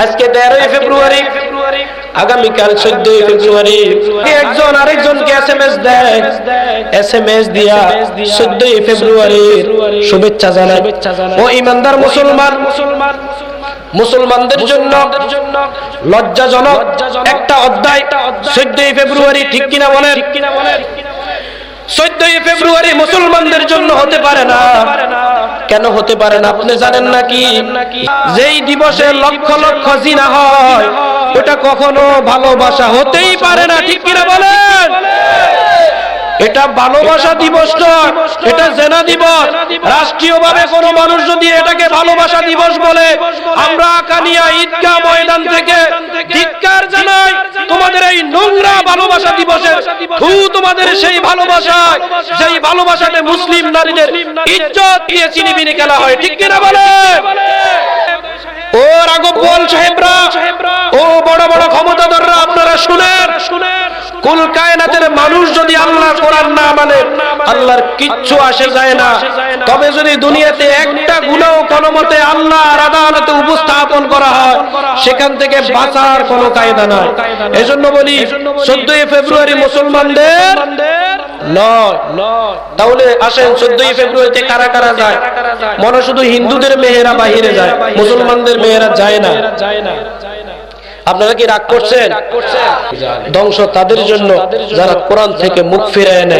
আজকে 13ই ফেব্রুয়ারি, আগামীকাল 14ই ফেব্রুয়ারি। একজন আরেকজনকে এসএমএস দেয়, এসএমএস দিয়া 14ই ফেব্রুয়ারির শুভেচ্ছা জানায়। ও ইমানদার মুসলমান, মুসলমানদের জন্য লজ্জাজনক একটা অধ্যায় 14ই ফেব্রুয়ারি, ঠিক কিনা বলেন? 14ই ফেব্রুয়ারি মুসলমানদের জন্য হতে পারে না। কেন হতে পারে না আপনি জানেন নাকি? যেই দিবসে লক্ষ লক্ষ জিনা হয়, ওটা কখনো ভালোবাসা হতেই পারে না, ঠিক কিনা বলেন? এটা ভালোবাসা দিবস নয়, এটা জেনা দিবস। রাষ্ট্রীয়ভাবে কোন মানুষ যদি এটাকে ভালোবাসা দিবস বলে, আমরা আকানিয়া ঈদগাহ ময়দান থেকে ধিক্কার জানাই। তোমাদের এই নোংরা ভালোবাসা দিবসের থু তোমাদের সেই ভালোবাসায়, যেই ভালোবাসাতে মুসলিম নারীদের ইজ্জত দিয়ে চিনিবিনি খেলা হয়, ঠিক কিনা বলে? ও রাঘববোয়াল সাহেবরা, ও বড় বড় ক্ষমতাধররা, আপনারা শুনেন, কুল কায়নাতের মানুষ যদি আল্লাহর কোরআন না মানে, আল্লাহর কিচ্ছু আসে যায় না। তবে যদি দুনিয়াতে একটা গুনাহ কোনো মতে আল্লাহর আদালতে উপস্থাপন করা হয়, সেখান থেকে বাঁচার কোনো কায়দা নাই। এজন্য বলি 14ই ফেব্রুয়ারি মুসলমানদের নয়। তাহলে আসেন 14ই ফেব্রুয়ারিতে কারা কারা যায়? মনে শুধু হিন্দুদের মেয়েরা বাহিরে যায়, মুসলমানদের মেয়েরা যায় না। আপনারা কি রাগ করছেন? ধ্বংস তাদের জন্য যারা কোরআন থেকে মুখ ফিরিয়ে নেয়।